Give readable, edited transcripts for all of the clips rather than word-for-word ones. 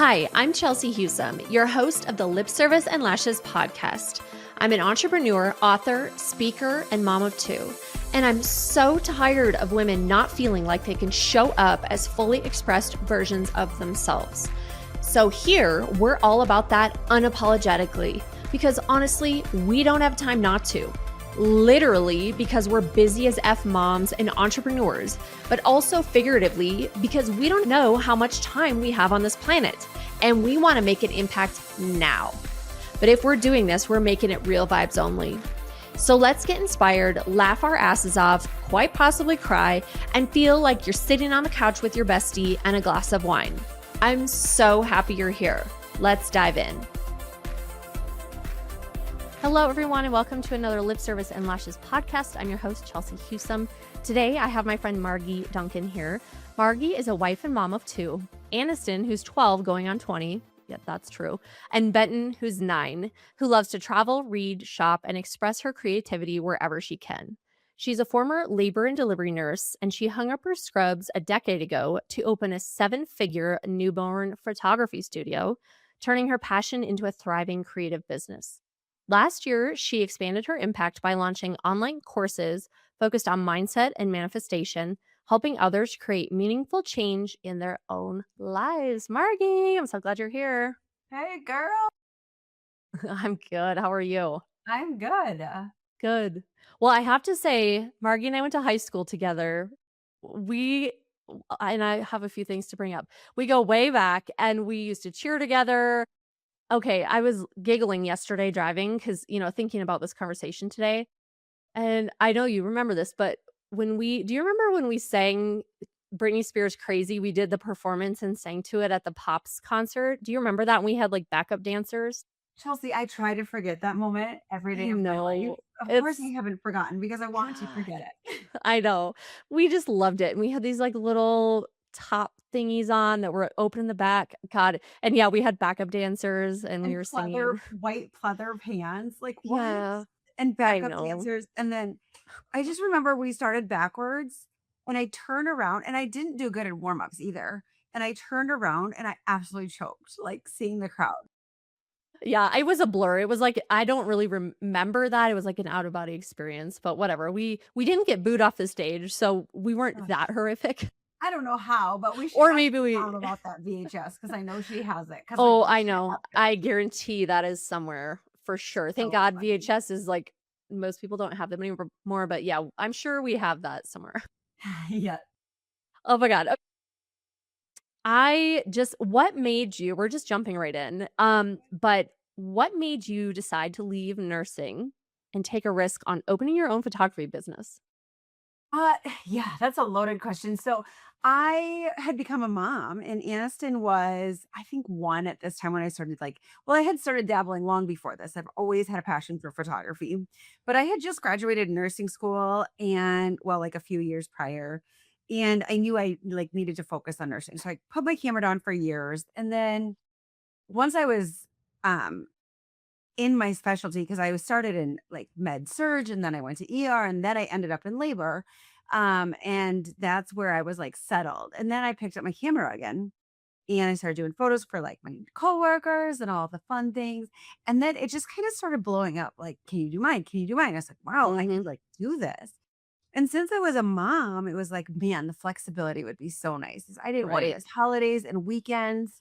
Hi, I'm Chelsea Hewsome, your host of the Lip Service and Lashes podcast. I'm an entrepreneur, author, speaker, and mom of two. And I'm so tired of women not feeling like they can show up as fully expressed versions of themselves. So here, we're all about that unapologetically, because honestly, we don't have time not to. Literally, because we're busy as F moms and entrepreneurs, but also figuratively, because we don't know how much time we have on this planet, and we want to make an impact now. But if we're doing this, we're making it real vibes only. So let's get inspired, laugh our asses off, quite possibly cry, and feel like you're sitting on the couch with your bestie and a glass of wine. I'm so happy you're here. Let's dive in. Hello, everyone, and welcome to another Lip Service and Lashes podcast. I'm your host, Chelsea Hewsome. Today, I have my friend Marggie Duncan here. Marggie is a wife and mom of two. Aniston, who's 12, going on 20. Yeah, that's true. And Benton, who's 9, who loves to travel, read, shop, and express her creativity wherever she can. She's a former labor and delivery nurse, and she hung up her scrubs a decade ago to open a 7-figure newborn photography studio, turning her passion into a thriving creative business. Last year, she expanded her impact by launching online courses focused on mindset and manifestation, helping others create meaningful change in their own lives. Marggie, I'm so glad you're here. Hey, girl. I'm good. How are you? I'm good. Good. Well, I have to say, Marggie and I went to high school together. And I have a few things to bring up. We go way back and we used to cheer together. Okay, I was giggling yesterday driving because, thinking about this conversation today. And I know you remember this, but do you remember when we sang Britney Spears Crazy? We did the performance and sang to it at the Pops concert. Do you remember that? And we had like backup dancers. Chelsea, I try to forget that moment every day I of my life. know. Of course, I It's haven't forgotten because I want to God. forget it. I know. We just loved it. And we had these like little top thingies on that were open in the back. God. And yeah, we had backup dancers and we And were singing. white pleather pants. Like, what? Yeah, And I backup know. dancers. And then I just remember we started backwards and I turned around and I didn't do good at warm ups either. And I turned around and I absolutely choked, like seeing the crowd. Yeah, it was a blur. It was like I don't really remember that. It was like an out of body experience, but whatever. We didn't get booed off the stage, so we weren't Ugh. that horrific. I don't know how, but we should Or ask maybe we Mom about that VHS because I know she has it. Because I Oh, know I she know. has it. I guarantee that is somewhere for sure. Thank So God funny. VHS is like most people don't have them anymore, but yeah, I'm sure we have that somewhere. Yeah. Oh my God. What made you, we're just jumping right in. But what made you decide to leave nursing and take a risk on opening your own photography business? Uh, yeah, that's a loaded question. So I had become a mom, and Aniston was, I think, 1 at this time when I started. I had started dabbling long before this. I've always had a passion for photography, but I had just graduated nursing school, and like a few years prior, and I knew I like needed to focus on nursing. So I put my camera down for years, and then once I was um in my specialty, because I was started in like med surge and then I went to ER and then I ended up in labor. And that's where I was like settled. And then I picked up my camera again and I started doing photos for like my coworkers and all the fun things. And then it just kind of started blowing up. Like, can you do mine? Can you do mine? I was like, wow, I Mhm. could like do this. And since I was a mom, it was like, man, the flexibility would be so nice. I didn't want to Right. miss holidays and weekends.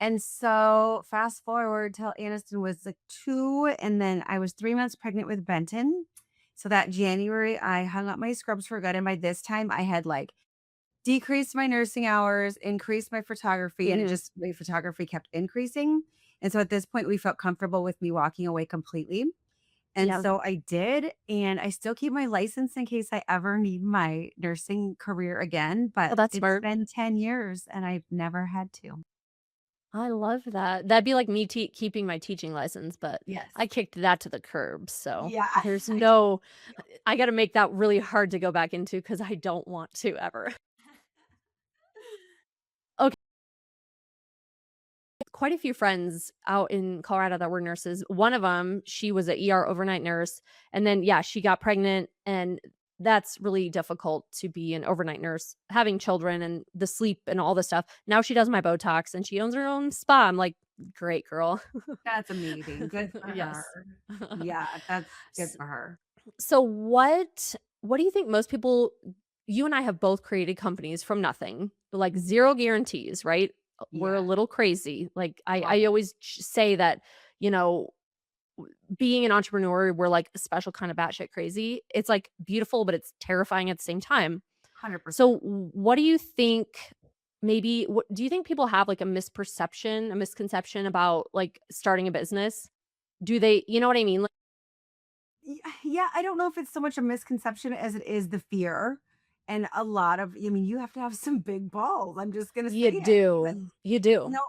And so fast forward till Aniston was like 2, and then I was 3 months pregnant with Benton. So that January, I hung up my scrubs for good. And by this time, I had like decreased my nursing hours, increased my photography, and Mhm. my photography kept increasing. And so at this point, we felt comfortable with me walking away completely. And Yeah. so I did. And I still keep my license in case I ever need my nursing career again. Oh, But that's it's smart. been 10 years and I've never had to. I love that. That'd be like me keeping my teaching license, but Yes. I kicked that to the curb. So Yeah. there's I no, Yeah. I got to make that really hard to go back into because I don't want to ever. Okay. Quite a few friends out in Colorado that were nurses. One of them, she was a ER overnight nurse. And then, yeah, she got pregnant and that's really difficult to be an overnight nurse, having children and the sleep and all the stuff. Now she does my Botox and she owns her own spa. I'm like, "Great girl." That's amazing. Good for her. Yes. Yeah, that's good S for her. so what do you think most people you and I have both created companies from nothing, like Mhm. 0 guarantees, right? We're a Yeah, little crazy. Like love I it. always say that, you know, being an entrepreneur, we're like a special kind of batshit crazy. It's like beautiful, but it's terrifying at the same time. 100%. So, what do you think? Maybe, what do you think people have like a misperception, a misconception about like starting a business? Do they, you know what I mean? Like, Yeah, I don't know if it's so much a misconception as it is the fear. And a lot of, I mean, you have to have some big balls. I'm just going to say you it. do, you do. No,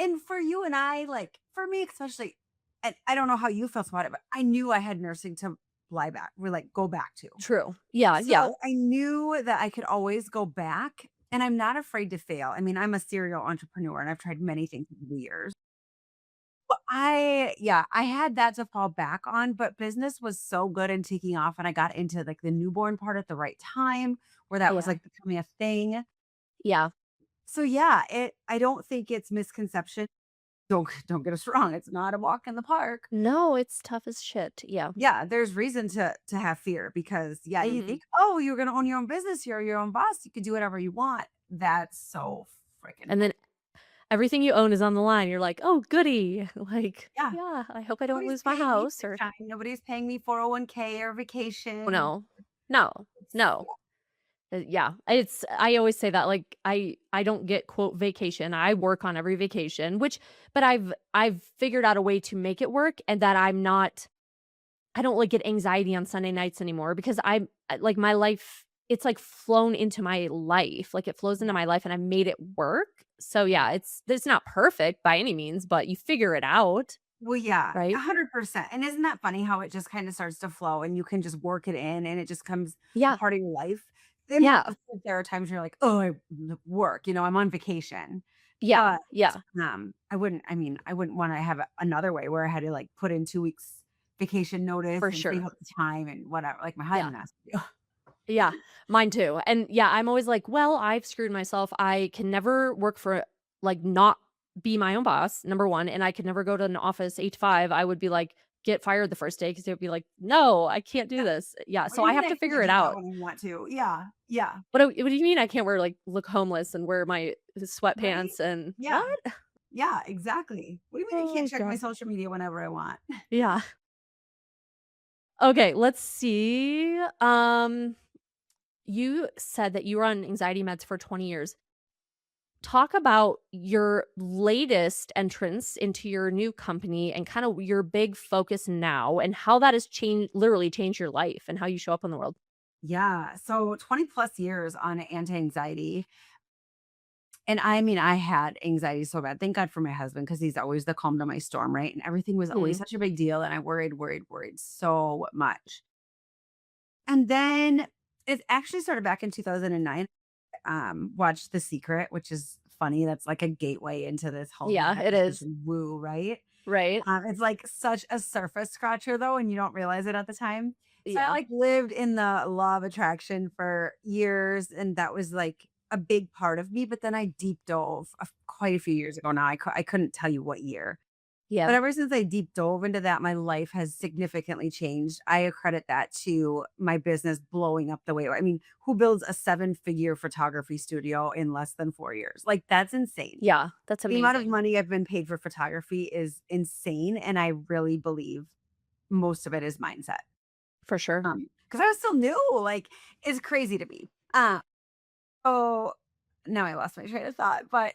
and for you and I, like for me especially, and I don't know how you felt about it, but I knew I had nursing to fly back, or like go back to. True. Yeah, yeah, So I knew that I could always go back, and I'm not afraid to fail. I mean, I'm a serial entrepreneur and I've tried many things over the years. But yeah, I had that to fall back on, but business was so good and taking off, and I got into like the newborn part at the right time where that was yeah, like becoming a thing. yeah. So yeah, I don't think it's misconception. Don't get us wrong, it's not a walk in the park. No, it's tough as shit. Yeah. Yeah, there's reason to have fear because, yeah, you Hmm. think, "Oh, you're gonna own your own business, you're your own boss, you can do whatever you want." That's so freaking And then everything you own is on the line. You're like, oh, goody. Like, yeah, yeah, I hope I don't nobody's lose my paying me house sick or, time, nobody's paying me 401(k) or oh, vacation. no, no, no. Yeah, it's I always say that, like, I don't get, quote, "vacation." I work on every vacation, which but I've figured out a way to make it work and that I don't, like, get anxiety on Sunday nights anymore because like, my life it's, like, flown into my life, like, it flows into Yeah. my life and I've made it work. So, yeah, it's not perfect by any means, but you figure it out, Well, yeah, right? 100%, and isn't that funny how it just kinda starts to flow and you can just work it in and it just comes a Yeah, part of your life? I mean, yeah, of course, there are times you're like, "Oh, I work," I'm on vacation, yeah, but, yeah, I wouldn't wanna have another way where I had to, like, put in 2 weeks vacation notice for and save sure. up the time and whatever, like my Yeah. husband has to do. Yeah, mine too. And yeah, I'm always like, well, I've screwed myself. I can never work for like not be my own boss, number one. And I could never go to an office 8 to 5. I would be like, get fired the first day because they would be like, no, I can't do Yeah. this. Yeah. What do So you I mean have I to figure can't it do that out. when I want to? Yeah, yeah, What do you mean I can't wear like look homeless and wear my right? sweatpants and what? Yeah, yeah, exactly. What do you mean I can't Oh check my God. social media whenever I want? Yeah. Okay, let's see. You said that you were on anxiety meds for 20 years. Talk about your latest entrance into your new company and kind of your big focus now and how that has changed literally changed your life and how you show up in the world. Yeah, so 20 plus years on anti-anxiety, and I mean, I had anxiety so bad. Thank God for my husband because he's always the calm to my storm, right? And everything was always Mhm. such a big deal, and I worried so much. And then it actually started back in 2009. Watched The Secret, which is funny. That's like a gateway into this whole Yeah, it is. manifestation woo, right? Right? It's like such a surface scratcher though, and you don't realize it at the time. So I Yeah. like lived in the law of attraction for years, and that was like a big part of me. But then I deep dove quite a few years ago now. I couldn't tell you what year, Yeah, but ever since I deep dove into that, my life has significantly changed. I accredit that to my business blowing up the way. I mean, who builds a seven-figure photography studio in less than 4 years? Like that's insane. yeah, that's The amount of amazing. money I've been paid for photography is insane, and I really believe most of it is mindset. For sure. Because I was still new, like, it's crazy to me. Oh, now I lost my train of thought, but,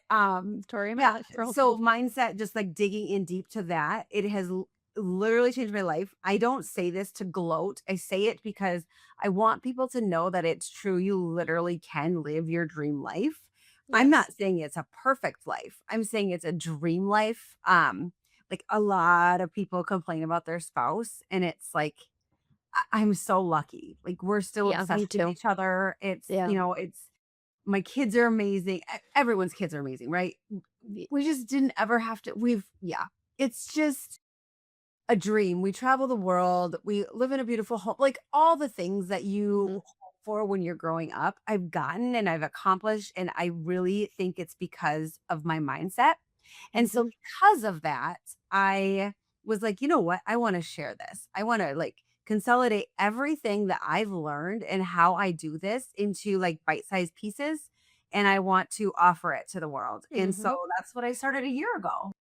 Story of my yeah, life, girl. so mindset, just, like, digging in deep to that, it has literally changed my life. I don't say this to gloat, I say it because I want people to know that it's true, you literally can live your dream life. I'm Yes. not saying it's a perfect life, I'm saying it's a dream life. Like, a lot of people complain about their spouse, and it's like, I'm so lucky. Like, we're still Yeah, me obsessed with too. each other. Yeah. It's my kids are amazing. Everyone's kids are amazing, right? Y- We just didn't ever have to. It's just, a dream. We travel the world. We live in a beautiful home. Like all the things that you Mhm, hope for when you're growing up, I've gotten and I've accomplished. And I really think it's because of my mindset. And so mhm. because of that, I was like, you know what? I want to share this. I want to like consolidate everything that I've learned and how I do this into like bite-sized pieces. And I want to offer it to the world. And so Mhm. that's what I started a year ago.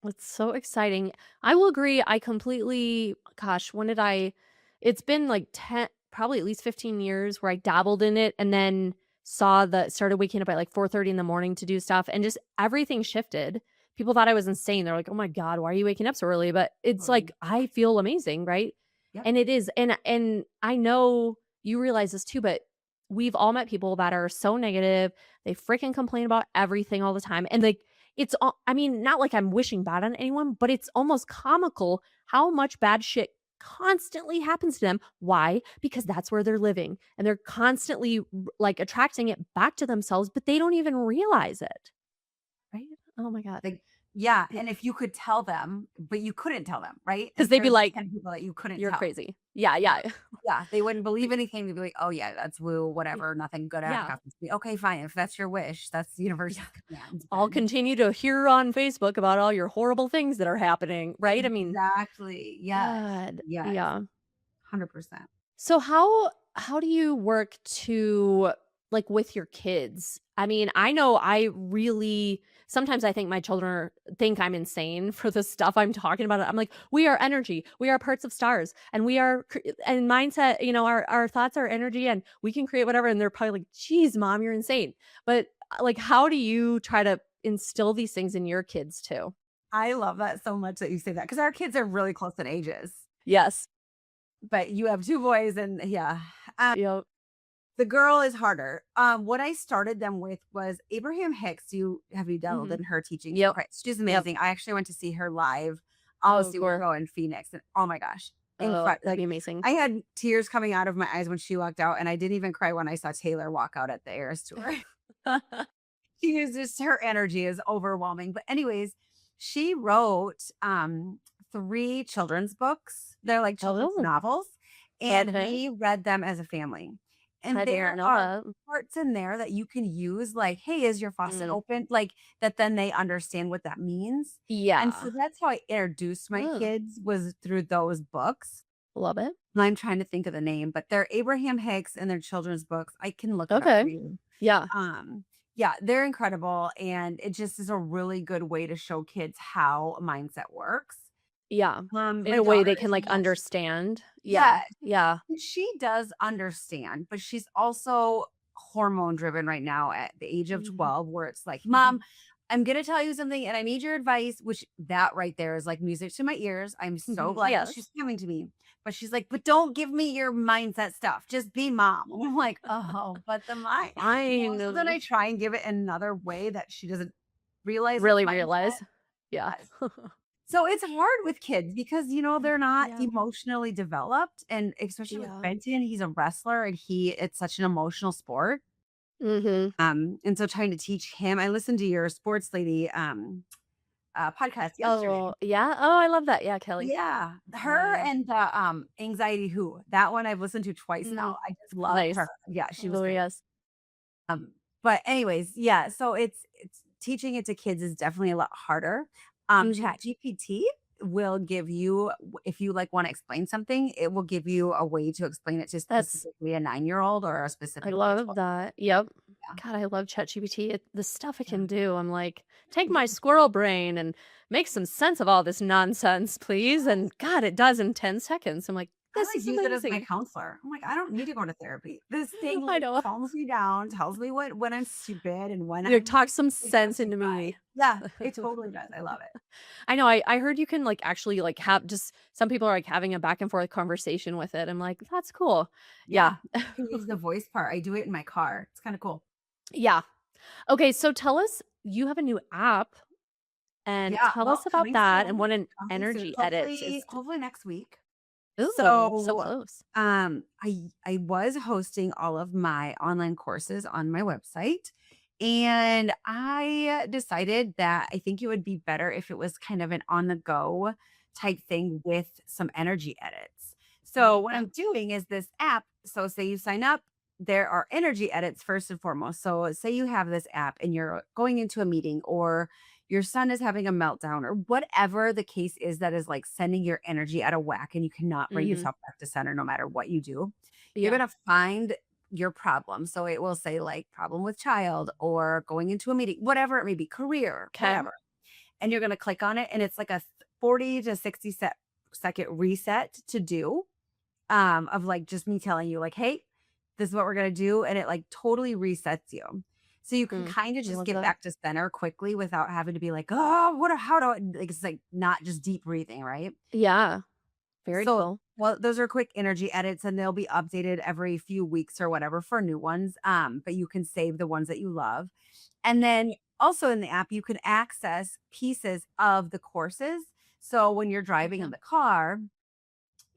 It's so exciting. I will agree, I completely gosh, when did I it's been like 10 probably at least 15 years where I dabbled in it and then saw that started waking up at like 4:30 in the morning to do stuff and just everything shifted. People thought I was insane. They're like, "Oh my god, why are you waking up so early?" But it's like, Totally. I feel amazing, right? Yep. And it is and I know you realize this too, but we've all met people that are so negative. They freaking complain about everything all the time, and like it's all I mean, not like I'm wishing bad on anyone, but it's almost comical how much bad shit constantly happens to them. Why? Because that's where they're living, and they're constantly, like, attracting it back to themselves, but they don't even realize it, right? Oh my god. Like, yeah, and if you could tell them, but you couldn't tell them, right? Because 'Cause Like, they'd be there's these like, kind of people that you couldn't "You're tell. crazy." Yeah, Yeah. yeah. Yeah, they wouldn't believe anything. They'd be like, "Oh, yeah, that's woo, Y whatever, nothing good yeah, happens to me." Okay, fine, if that's your wish, that's the yeah. universe's command I'll then. continue to hear on Facebook about all your horrible things that are happening, right? I mean, Exactly, yes, God, yes, yeah. 100%. So how do you work to like with your kids? I mean, I know I really sometimes I think my children think I'm insane for the stuff I'm talking about. I'm like, we are energy. We are parts of stars and we are and mindset, our thoughts are energy and we can create whatever and they're probably like, "Geez, mom, you're insane." But like how do you try to instill these things in your kids too? I love that so much that you say that because our kids are really close in ages, Yes. but you have 2 boys and yeah. Yep. The girl is harder. What I started them with was Abraham Hicks. Have you dabbled Mhm. in her teachings? Yep. Okay, she's Yep. amazing. I actually went to see her live Oh, almost a week cool. ago in Phoenix, and oh my gosh, Oh, incredible! that'd be Like amazing. I had tears coming out of my eyes when she walked out, and I didn't even cry when I saw Taylor walk out at the Eras tour. She is just her energy is overwhelming. But anyways, she wrote 3 children's books. They're like children's Oh, novels, and okay. we read them as a family. And I did not there know are that. parts in there that you can use like, "Hey, is your faucet Mm. open?" Like that then they understand what that means. And so Yeah. that's how I introduced my Oh, kids was through those books. love it. And I'm trying to think of the name, but they're Abraham Hicks and they're children's books. I can look it up for Okay. you. Yeah. Um, yeah, they're incredible, and it just is a really good way to show kids how mindset works. Yeah. In My a way daughter they can, is like, much understand. Yeah. yeah, Yeah. she does understand, but she's also hormone driven right now at the age of Mhm. 12, where it's like, "Mom, Mhm. I'm gonna tell you something and I need your advice," which that right there is like music to my ears. I'm so Mhm. glad that she's Yes. coming to me. But she's like, "But don't give me your mindset stuff. Just be mom." And I'm like, "Oh, but the mind, so then Fine. I try and give it another way that she doesn't realize it's Really mindset. realize. Yeah. Yes. So it's hard with kids because, they're not Yeah. emotionally developed, and especially with Yeah. Benton, he's a wrestler and it's such an emotional sport. Mhm. And so trying to teach him I listened to your sports lady, podcast yesterday. Oh, yeah? Oh, I love that. Yeah, Kelly. Yeah, Yeah, her yeah. and the, Anxiety Who, that one I've listened to twice now. Mm. I just loved her. Nice. Yeah, she was Oh, great. yes. But anyways, yeah, so it's teaching it to kids is definitely a lot harder. Mhm. ChatGPT will give you if you like want to explain something, it will give you a way to explain it to That's specifically a 9-year-old or a I specifically a love 12. that. Yep. Yeah. God, I love ChatGPT. The stuff it Yeah. can do. I'm like, take my squirrel brain and make some sense of all this nonsense, please. And God, it does in 10 seconds. I'm like, I this like is use it as my amazing. counselor. I'm like, I don't need to go to therapy. This thing I like know. calms me down, tells me when I'm stupid and when Like, I'm talk some like, sense into justified. me. Yeah, it totally does. I love it. I know. I heard you can like actually like have just some people are like having a back and forth conversation with it. I'm like, that's cool. Yeah. Yeah. You can use the voice part. I do it in my car. It's kind of cool. Yeah. Okay. So tell us, you have a new app and Yeah, tell well, us about coming that and soon, what an coming soon. energy edit is. Hopefully next week. Ooh, so So, close. I was hosting all of my online courses on my website, and I decided that I think it would be better if it was kind of an on the go type thing with some energy edits. So what I'm doing is this app. So say you sign up, there are energy edits first and foremost. So say you have this app and you're going into a meeting, or your son is having a meltdown, or whatever the case is that is like sending your energy out of whack and you cannot bring Mm-hmm. yourself back to center no matter what you do. You're Yeah. going to find your problem. So it will say like problem with child or going into a meeting, whatever it may be, career, Okay. whatever. And you're going to click on it and it's like a 40 to 60 second reset to do, of like just me telling you like, hey, this is what we're going to do. And it like totally resets you. So you can kind of I just love get that. back to center quickly without having to be like, oh, how do I, like, it's like not just deep breathing, right? Yeah. Very So, cool. well, those are quick energy edits and they'll be updated every few weeks or whatever for new ones. But you can save the ones that you love. And then also in the app, you can access pieces of the courses. So when you're driving Okay. in the car,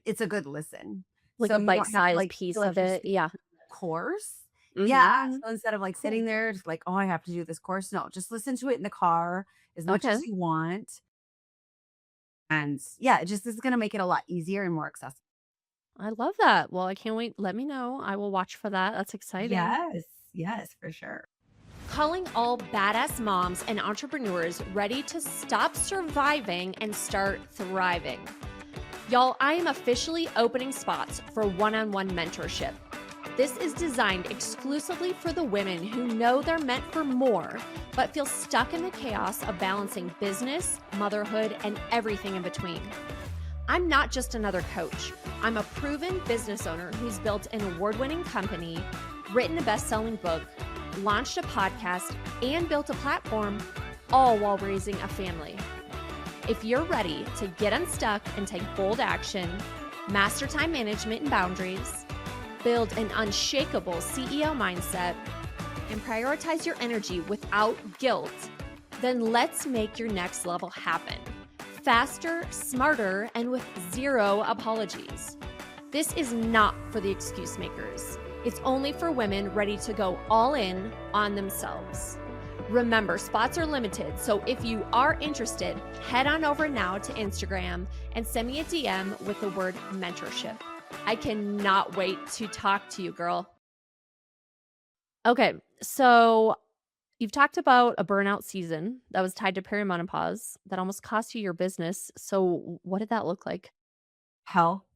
it's a good listen. Like So a you don't have to bite-sized like piece feel like of you're it. sitting Yeah. through a course. Yeah. Mm-hmm. So instead of like Cool. sitting there, just like, oh, I have to do this course. No, just listen to it in the car as much Okay. as you want. And yeah, it just is going to make it a lot easier and more accessible. I love that. Well, I can't wait. Let me know. I will watch for that. That's exciting. Yes. Yes, for sure. Calling all badass moms and entrepreneurs ready to stop surviving and start thriving. Y'all, I am officially opening spots for one-on-one mentorship. This is designed exclusively for the women who know they're meant for more, but feel stuck in the chaos of balancing business, motherhood, and everything in between. I'm not just another coach. I'm a proven business owner who's built an award-winning company, written a best-selling book, launched a podcast, and built a platform, all while raising a family. If you're ready to get unstuck and take bold action, master time management and boundaries, build an unshakable CEO mindset, and prioritize your energy without guilt, then let's make your next level happen. Faster, smarter, and with zero apologies. This is not for the excuse makers. It's only for women ready to go all in on themselves. Remember, spots are limited, so if you are interested, head on over now to Instagram and send me a DM with the word mentorship. I cannot wait to talk to you, girl. Okay, so you've talked about a burnout season that was tied to perimenopause that almost cost you your business. So what did that look like? Hell.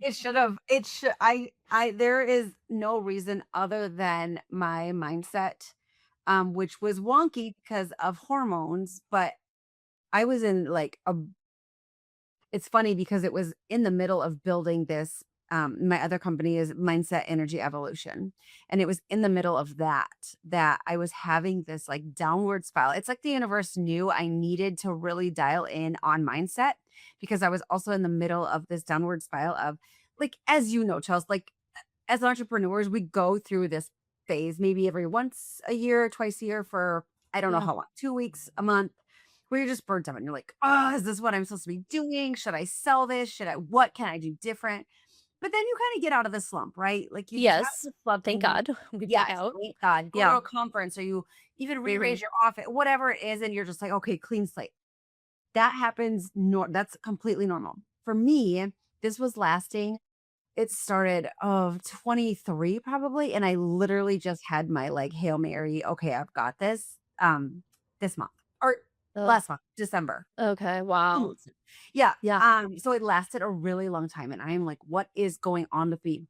It should have. It should. There is no reason other than my mindset, which was wonky because of hormones. But I was in like a. It's funny because it was in the middle of building this. My other company is Mindset Energy Evolution, and it was in the middle of that I was having this like downward spiral. It's like the universe knew I needed to really dial in on mindset because I was also in the middle of this downward spiral of like, as you know, Charles, like as entrepreneurs, we go through this phase maybe every once a year, twice a year for I don't know Yeah. how long, 2 weeks, a month, where you're just burnt out and you're like, oh, is this what I'm supposed to be doing? Should I sell this? What can I do different? But then you kind of get out of the slump, right? Like you just have Yes. the slump Thank and you, God. We back yes, out. thank God, go to Yeah. a conference or you even Hmm. rearrange your office, whatever it is, and you're just like, okay, clean slate. That happens. That's completely normal. For me, this was lasting. It started of 23 probably, and I literally just had my like Hail Mary. Okay, I've got this. This month or Ugh. last month, December. Okay. Wow. Almost. Yeah. Yeah. So it lasted a really long time. And I am like, what is going on with me?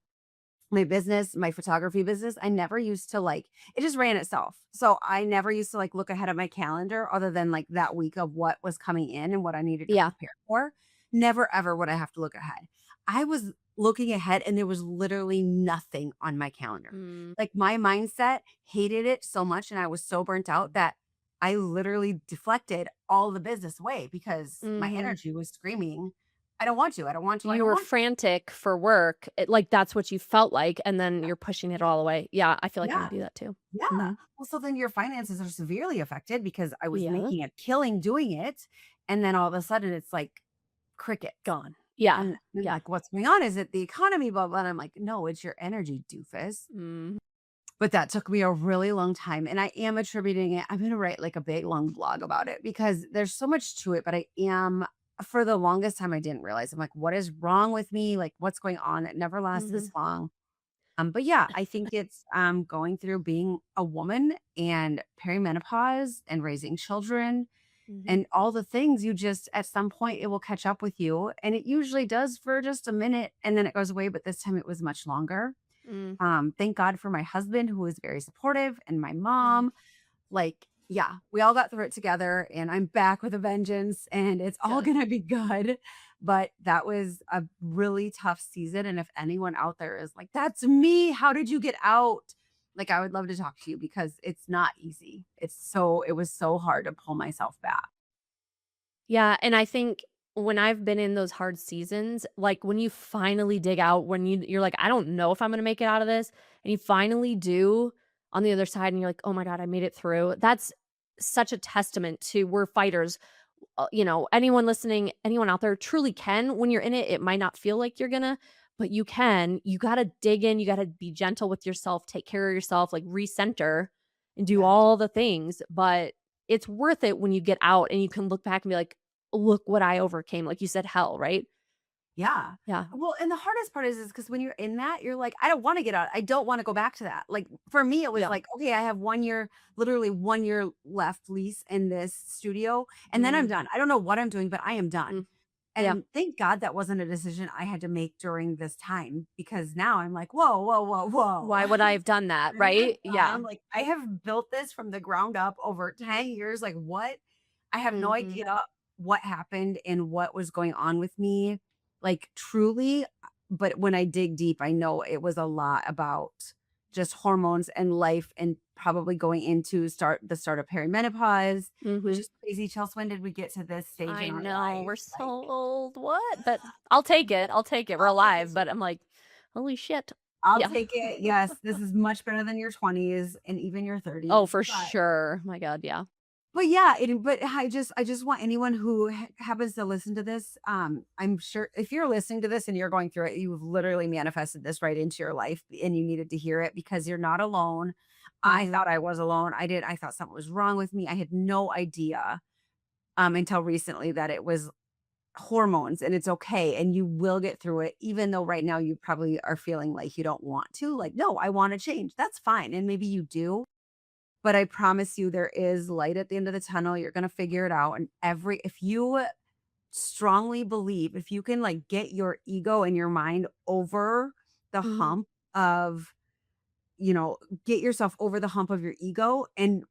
My business, my photography business, I never used to like it just ran itself. So I never used to like look ahead at my calendar other than like that week of what was coming in and what I needed to Yeah. prepare for. Never ever would I have to look ahead. I was looking ahead and there was literally nothing on my calendar. Mm, Like my mindset hated it so much and I was so burnt out that I literally deflected all the business away because my mhm. energy was screaming, I don't want to, I don't want to, I You don't were want to. frantic for work. Like that's what you felt like. And then you're pushing it all away. Yeah. I feel like I Yeah. would do that too. Yeah. Hmm. Well, so then your finances are severely affected because I was Yeah. making a killing doing it. And then all of a sudden it's like crickets. Gone. Yeah. And Yeah. like, what's going on? Is it the economy? Blah, blah. And I'm like, no, it's your energy, doofus. Mm. But that took me a really long time, and I am attributing it. I'm gonna write like a big long blog about it because there's so much to it, but I am for the longest time I didn't realize. I'm like, what is wrong with me? Like, what's going on? It never lasts this Mhm. long. But yeah, I think it's going through being a woman and perimenopause and raising children Mhm. and all the things you just at some point it will catch up with you. And it usually does for just a minute and then it goes away. But this time it was much longer. Mm. Thank God for my husband who was very supportive and my Yeah. mom. Like, yeah, we all got through it together and I'm back with a vengeance and it's all Good. gonna be good. But that was a really tough season. And if anyone out there is like, that's me, how did you get out? Like, I would love to talk to you because it's not easy. It was so hard to pull myself back. Yeah, and I think when I've been in those hard seasons, like, when you finally dig out, when you're like, "I don't know if I'm gonna make it out of this," and you finally do on the other side, and you're like, "Oh my god, I made it through." That's such a testament to we're fighters. Anyone listening, anyone out there truly can. When you're in it, it might not feel like you're gonna, but you can. You gotta dig in, you gotta be gentle with yourself, take care of yourself, like, recenter and do Yes. all the things, but it's worth it when you get out and you can look back and be like, "Look what I overcame." Like you said, hell, right? Yeah. Yeah. Well, and the hardest part is because when you're in that, you're like, I don't want to get out. I don't want to go back to that. Like for me, it was Yeah. like, okay, I have 1 year, literally 1 year left lease in this studio, and then I'm Mm, done. I don't know what I'm doing, but I am mm. done. Yeah. And thank God that wasn't a decision I had to make during this time because now I'm like, whoa, whoa, whoa, whoa. Why would I have done that, right? Yeah. I'm like, I have built this from the ground up over 10 years. Like, what? I have no Mhm. idea what happened and what was going on with me, like, truly. But when I dig deep, I know it was a lot about just hormones and life and probably going into the start of perimenopause, which Mhm. is crazy. Chelsea, when did we get to this stage I in our know, we're life? so Like, old. What? But I'll take it. I'll take it. We're I'll take it alive, too. but I'm like, "Holy shit." I'll Yeah. take it. Yes, this is much better than your 20s and even your Oh, 30s. for sure. My god, yeah. But yeah, but I just want anyone who happens to listen to this, I'm sure if you're listening to this and you're going through it, you've literally manifested this right into your life and you needed to hear it because you're not alone. I Mhm. thought I was alone. I thought something was wrong with me. I had no idea until recently that it was hormones and it's okay and you will get through it even though right now you probably are feeling like you don't want to. Like, no, I want to change. That's fine. And maybe you do, but I promise you there is light at the end of the tunnel. You're going to figure it out. And if you strongly believe, if you can like get your ego and your mind over the Mhm. hump of, you know, get yourself over the hump of your ego and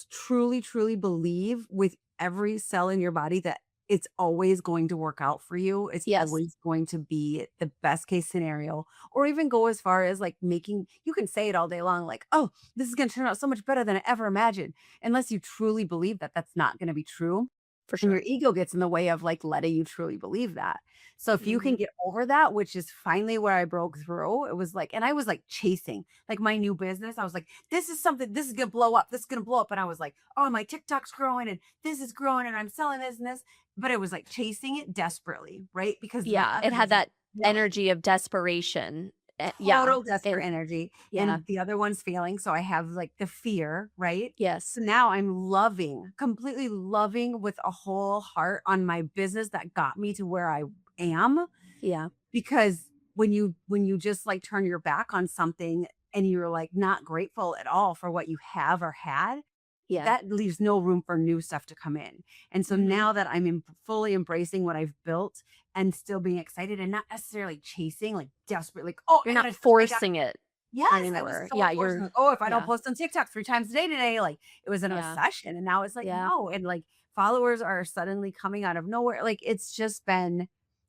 truly, truly believe with every cell in your body that it's always going to work out for you. It's Yes, always going to be the best case scenario, or even go as far as like you can say it all day long, like, oh, this is going to turn out so much better than I ever imagined. Unless you truly believe that that's not going to be true. for And sure. your ego gets in the way of, like, letting you truly believe that. So if you can Mhm. get over that, which is finally where I broke through, it was like and I was, like, chasing, like, my new business. I was like, this is gonna blow up, this is gonna blow up." And I was like, "Oh, my TikTok's growing, and this is growing, and I'm selling this and this." But it was, like, chasing it desperately, right? Because my Yeah, other it had business that really energy of desperation. Yeah, total desperate energy, yeah, and the other one's failing, so I have, like, the fear, right? yes, So now I'm loving, completely loving with a whole heart on my business that got me to where I am, yeah, because when you just, like, turn your back on something and you're, like, not grateful at all for what you have or had, yeah. that leaves no room for new stuff to come in. And so Mhm. now that I'm fully embracing what I've built and still being excited and not necessarily chasing, like desperate, like, oh, You're not I got forcing it yes, I was anywhere. so Yeah, forced. you're Like, oh, if I don't yeah, post on TikTok 3 times a day today, like it was an yeah, obsession. And now it's like, yeah. no. And like followers are suddenly coming out of nowhere. Like it's just been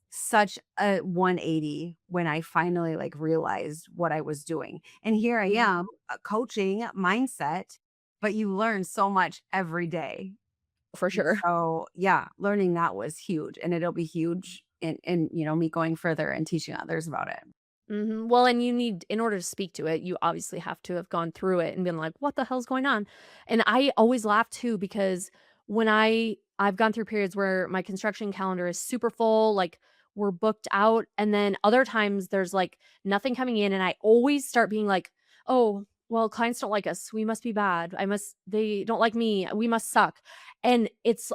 such a 180 when I finally like realized what I was doing. And here I Mhm. am, coaching mindset, but you learn so much every day. For And sure. so yeah, learning that was huge. And it'll be huge in me going further and teaching others about it. Mhm. Well, and you need in order to speak to it, you obviously have to have gone through it and been like, "What the hell's going on?" And I always laugh too because when I've gone through periods where my construction calendar is super full, like we're booked out, and then other times there's like nothing coming in and I always start being like, "Oh, well, clients don't like us. We must be bad. They don't like me. We must suck. And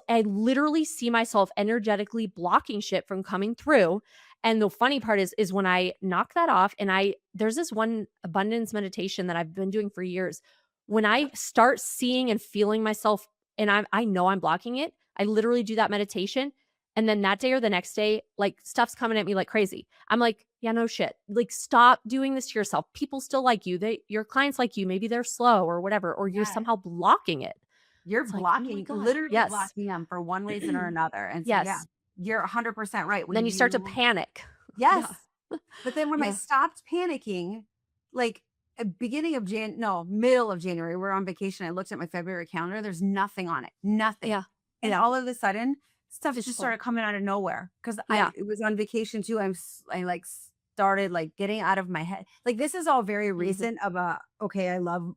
I literally see myself energetically blocking shit from coming through. And the funny part is when I knock that off and there's this one abundance meditation that I've been doing for years. When I start seeing and feeling myself and I know I'm blocking it, I literally do that meditation. And then that day or the next day, like stuff's coming at me like crazy. I'm like, yeah, no shit. Like, stop doing this to yourself. People still like you. Your clients like you. Maybe they're slow or whatever, or you're Yeah. somehow blocking it. You're It's like, oh my blocking, God. literally Yes. blocking them for one reason or another. And so, yeah, Yes. you're 100% right. Then When you start to you, panic. Yeah. yes. But then when I Yeah. stopped panicking, like beginning of no, middle of January, we're on vacation. I looked at my February calendar. There's nothing on it, nothing. Yeah. And all of a sudden, stuff Fish just full. started coming out of nowhere because Yeah. it was on vacation too. I like started like getting out of my head. Like this is all very Mhm. recent about, okay, I love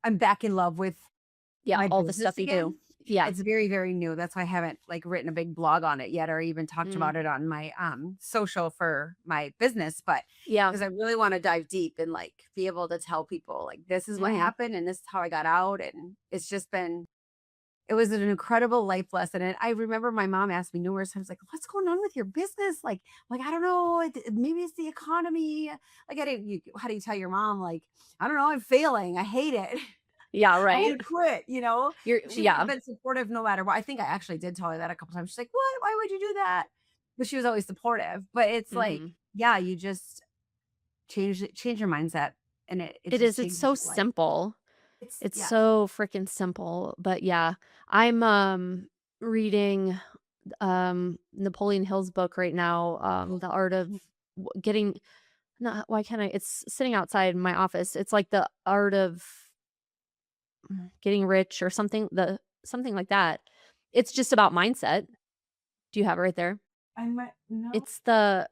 I'm back in love with Yeah. my All the business stuff you do. again. Yeah. It's very, very new. That's why I haven't like written a big blog on it yet or even talked Mm. about it on my social for my business, but Yeah. because I really want to dive deep and like be able to tell people like this is what Mhm. happened and this is how I got out. And it's just been it was an incredible life lesson. And I remember my mom asked me numerous times, like, what's going on with your business? Like, I don't know. Maybe it's the economy. Like, how do you tell your mom, like, I don't know, I'm failing. I hate it. Yeah. I Right. want to quit, you know? She's Yeah. been supportive no matter what. I think I actually did tell her that a couple times. She's like, "What? Why would you do that?" But she was always supportive. But it's like, Mhm. yeah, you just change your mindset and it It just is. It's changes so your life. simple. It's It's yeah. so freaking simple. But yeah, I'm reading Napoleon Hill's book right now, The Art of Getting not why can't I it's sitting outside my office. It's like The Art of Getting Rich or something like that. It's just about mindset. Do you have it right there? I might no. It's the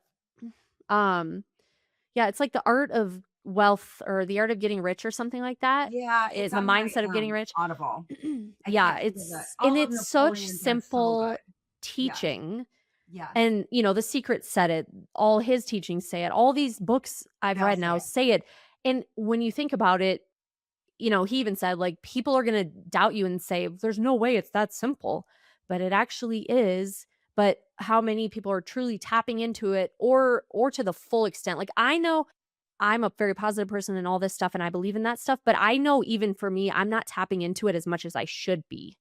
um yeah, it's like The Art of Wealth or The Art of Getting Rich or something like that. Yeah, it's The on my mindset of getting rich. Audible. I Yeah, can't think of it. it's and All of it's such Napoleon's are so simple good. Yes. teaching. Yes. And, The Secret said it, all his teachings say it, all these books I've They all read say now it. say it. And when you think about it, he even said, like, people are gonna doubt you and say, "There's no way it's that simple." But it actually is. But how many people are truly tapping into it or to the full extent? Like, I know I'm a very positive person and all this stuff, and I believe in that stuff, but I know even for me, I'm not tapping into it as much as I should be,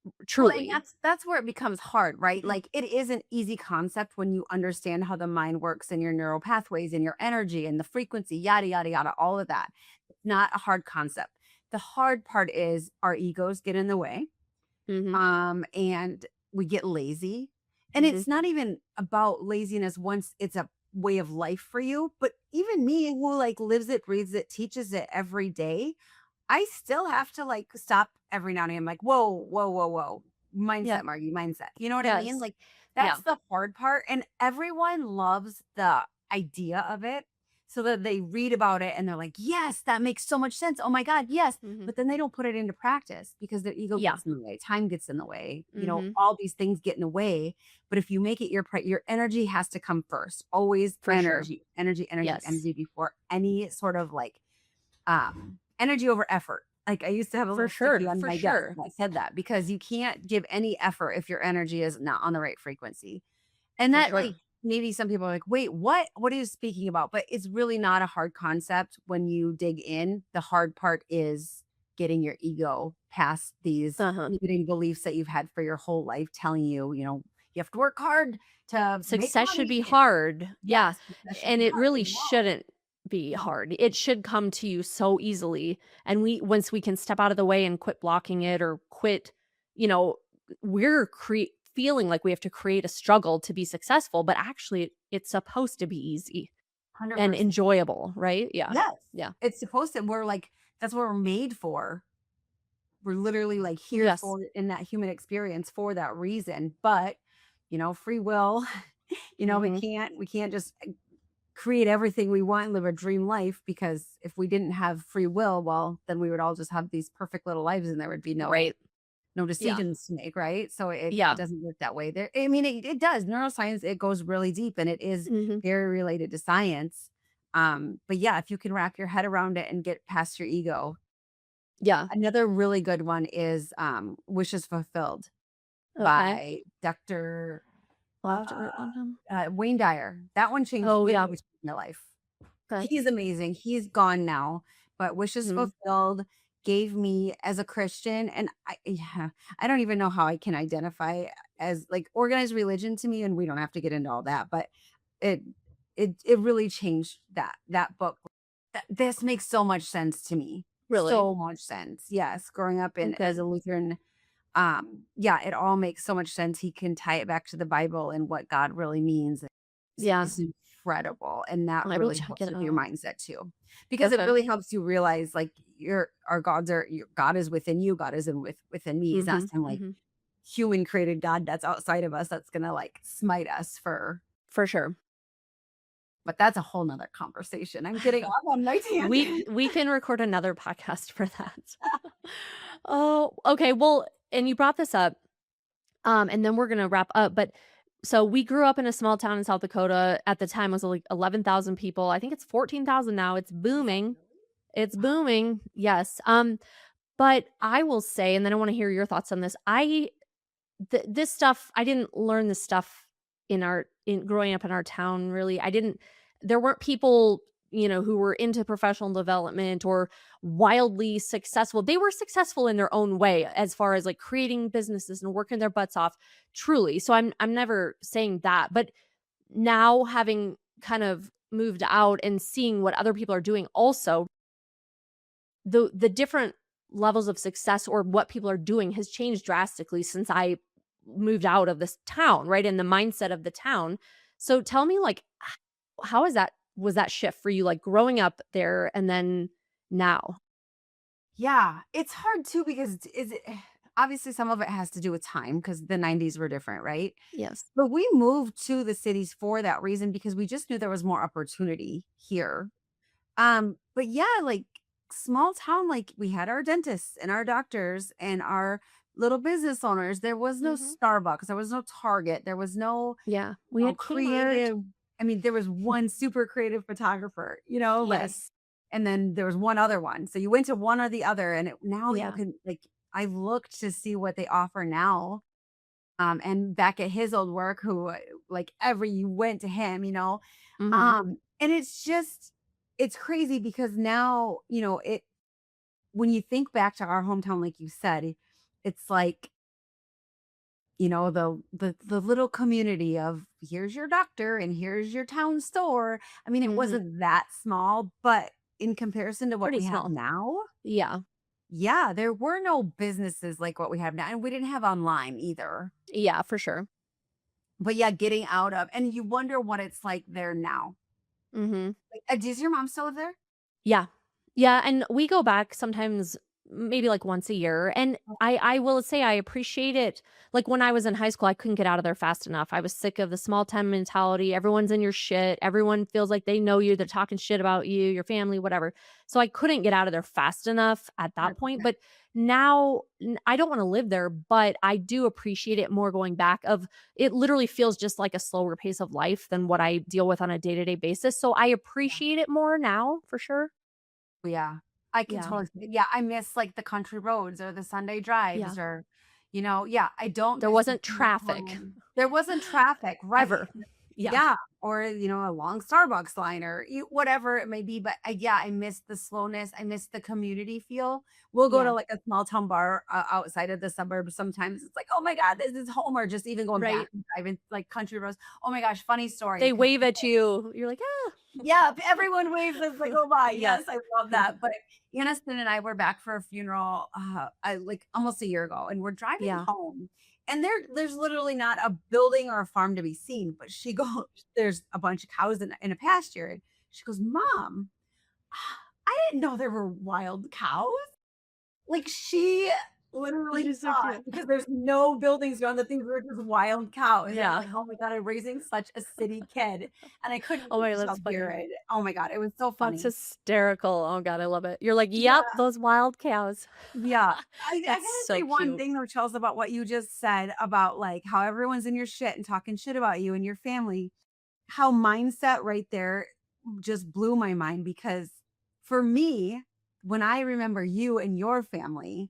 Well, and truly. that's where it becomes hard, right? Like it is an easy concept when you understand how the mind works and your neural pathways and your energy and the frequency, yada yada yada, all of that. It's not a hard concept. The hard part is our egos get in the way. Mhm, And we get lazy. And mhm. it's not even about laziness once it's a way of life for you, but even me who like lives it, breathes it, teaches it every day, I still have to like stop every now and again. I'm like, whoa, whoa, whoa, whoa. Yeah. Mindset, Margie, mindset. You know what I mean? Yes. Like Yeah. that's the hard part. And everyone loves the idea of it. So that they read about it and they're like, yes, that makes so much sense. Oh my God, yes. Mhm. But then they don't put it into practice because their ego Yeah. gets in the way, time gets in the way, Mhm. all these things get in the way. But if you make it your energy has to come first. Always For sure. energy, energy, energy, Yes. energy before any sort of like energy over effort. Like I used to have a For little sticky sure, on for my desk, sure. and I said that because you can't give any effort if your energy is not on the right frequency. And For that like sure. maybe some people are like, wait, what? What are you speaking about? But it's really not a hard concept when you dig in. The hard part is getting your ego past these Uh-huh. limiting beliefs that you've had for your whole life, telling you, you have to work hard to make Success should be money. hard. Yeah. Yes, that should And be it hard. really And no, shouldn't be no, hard. It should come to you so easily. And once we can step out of the way and quit blocking it or quit, you know, we're feeling like we have to create a struggle to be successful, but actually it's supposed to be easy and 100%. enjoyable, right? Yeah. Yes. Yeah. It's supposed to we're like that's what we're made for. We're literally like here Yes. for in that human experience for that reason. But, free will, we Mhm. can't just create everything we want and live a dream life because if we didn't have free will, well, then we would all just have these perfect little lives and there would be no Right. no Yeah. decisions to make, right? So it Yeah. doesn't work that way. I mean, it does. Neuroscience, it goes really deep and it is Mhm. very related to science. But yeah, if you can wrap your head around it and get past your ego. Yeah. Another really good one is Wishes Fulfilled Okay. by Dr. I'll have to write that down. Wayne Dyer. That one changed Oh, yeah. literally changed my life. Okay. He's amazing. He's gone now, but Wishes Mhm. Fulfilled gave me as a Christian, and I don't even know how I can identify as like organized religion to me, and we don't have to get into all that, but it it really changed that book. This makes so much sense to me. Really? So much sense. Yes, growing up in as Okay. a Lutheran, yeah, it all makes so much sense. He can tie it back to the Bible and what God really means. Yeah. It's incredible, and that I will really check helps it with your out. mindset too, because it Okay. really helps you realize like your God is within you, God is within me. He's not Mhm. some like Mhm. human created God that's outside of us that's gonna like smite us for. For sure. But that's a whole nother conversation. I'm getting off on my tangent. We can record another podcast for that. Oh, okay. Well, and you brought this up, and then we're gonna wrap up. But so we grew up in a small town in South Dakota. At the time, it was like 11,000 people. I think it's 14,000 now. It's Is that booming. really? It's Wow. booming. Yes. But I will say, and then I want to hear your thoughts on this. This stuff, I didn't learn this stuff in growing up in our town, really. I didn't There weren't people, who were into professional development or wildly successful. They were successful in their own way as far as, like, creating businesses and working their butts off, truly. So I'm never saying that, but now having kind of moved out and seeing what other people are doing also, the different levels of success or what people are doing has changed drastically since I moved out of this town, right? In the mindset of the town. So tell me, like, how is that was that shift for you, like, growing up there and then now? Yeah, it's hard too because obviously some of it has to do with time because the 90s were different, right? Yes. But we moved to the cities for that reason because we just knew there was more opportunity here. But yeah, like small town, like we had our dentists and our doctors and our little business owners. There was no Mhm. Starbucks, there was no Target, there was no Yeah. We had Kmart. creative. I mean, there was one super creative photographer, like, Yes. and then there was one other one. So you went to one or the other, and now you Yeah. can like. I looked to see what they offer now. And back at his old work, who like every you went to him, Mhm. and it's crazy because now it when you think back to our hometown, like you said, it's like the little community of here's your doctor and here's your town store. I mean, it Mhm. wasn't that small, but in comparison to what Pretty we have small. now, Yeah. yeah, there were no businesses like what we have now. And we didn't have online either. Yeah, for sure. But yeah, getting out of and you wonder what it's like there now. Mhm. Like, does your mom still live there? Yeah. Yeah, and we go back sometimes, maybe, like, once a year, and I will say I appreciate it. Like, when I was in high school, I couldn't get out of there fast enough. I was sick of the small town mentality, everyone's in your shit, everyone feels like they know you, they're talking shit about you, your family, whatever. So I couldn't get out of there fast enough at that point, 100%. but now I don't wanna live there, but I do appreciate it more going back of it literally feels just like a slower pace of life than what I deal with on a day-to-day basis, so I Yeah. appreciate it more now, for sure. Yeah. I can Yeah. totally see yeah, I miss, like, the country roads or the Sunday Yeah. drives or, yeah, I don't There miss the wasn't traffic there wasn't traffic, right. ever. Yeah. Yeah, or, a long Starbucks line or whatever it may be, but yeah, I miss the slowness, I miss the community feel. We'll go to, Yeah. like, a small town bar, outside of the suburbs sometimes, it's like, "Oh my god, this is home," or just even going back Right. and driving, like, country roads. Oh my gosh, funny story, They 'cause wave at you. You're like, "Ah." yeah, everyone waves as they go by. Yeah. Yes, I love that. But Aniston and I were back for a funeral, I like almost a year ago, and we're driving Yeah. home, and there's literally not a building or a farm to be seen. But she goes, "There's a bunch of cows in a pasture," and she goes, "Mom, I didn't know there were wild cows." Like, she That literally is so thought cute. because there's no buildings around that things were just wild cows, and I'm Yeah. like, "Oh my god, I'm raising such a city kid," and I couldn't Oh make my god, that's myself hear funny. it. Oh my god, it was so That's funny. hysterical. Oh god, I love it. You're like, "Yep, Yeah, those wild cows." yeah. I That's gotta say so one cute. thing though, Charles, about what you just said about, like, how everyone's in your shit and talking shit about you and your family, how mindset right there just blew my mind because for me, when I remember you and your family,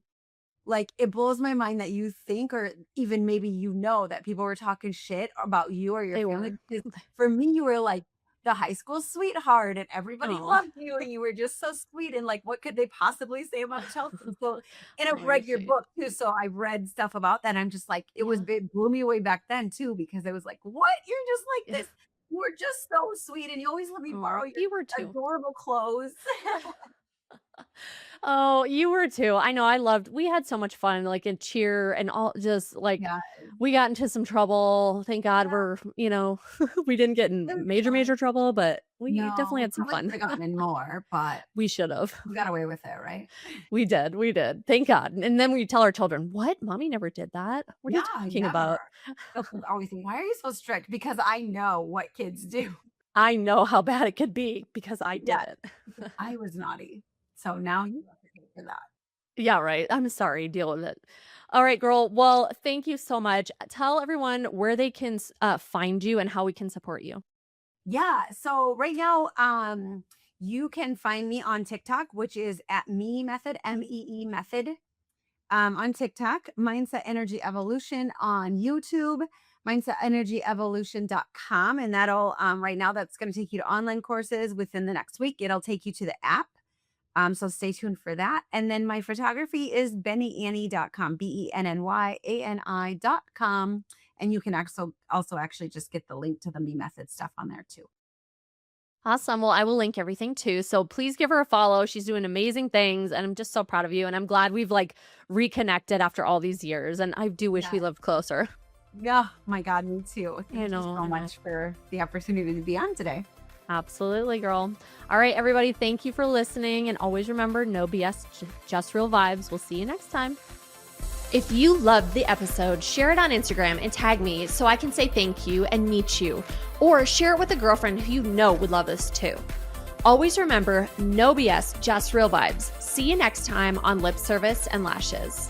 like, it blows my mind that you think or even maybe that people were talking shit about you or your They family, were. because for me, you were, like, the high school sweetheart and everybody Oh, loved you and you were just so sweet and, like, what could they possibly say about Chelsea? So and I've oh, you're read your sweet. book too, so I read stuff about that. I'm just like, Yeah. it blew me away back then too because it was like, "What? You're just like Yeah. this. You were just so sweet and you always let me Oh, borrow your you were too. adorable clothes." Oh, you were too. I know. We had so much fun, like in cheer and all, just like Yeah. we got into some trouble. Thank God Yeah, we didn't get in it was major, fun. major trouble, but we No, definitely we had some probably fun. could have gotten in more, but We should have. we got away with it, right? We did. We did. Thank God. And then we tell our children, what? Mommy never did that. What are you Yeah, talking never. about? They'll always think, "Why are you so strict?" Because I know what kids do. I know how bad it could be because I did Yes, it. because I was naughty. So now you have to pay for that. Yeah, right. I'm sorry. Deal with it. All right, girl. Well, thank you so much. Tell everyone where they can find you and how we can support you. Yeah. So right now, you can find me on TikTok, which is at Me Method, MEE Method. On TikTok, Mindset Energy Evolution on YouTube, mindsetenergyevolution.com. And that'll, right now, that's going to take you to online courses within the next week. It'll take you to the app. So stay tuned for that. And then my photography is bennyannie.com, BENNYANI.com. And you can also actually just get the link to the Me Method stuff on there too. Awesome. Well, I will link everything too. So please give her a follow. She's doing amazing things. And I'm just so proud of you. And I'm glad we've like reconnected after all these years. And I do wish we Yeah. lived closer. Yeah. My God, me too. I Thank you know. so much for the opportunity to be on today. Absolutely, girl. All right, everybody. Thank you for listening. And always remember, no BS, just real vibes. We'll see you next time. If you loved the episode, share it on Instagram and tag me so I can say thank you and meet you. Or share it with a girlfriend who you know would love this too. Always remember, no BS, just real vibes. See you next time on Lip Service and Lashes.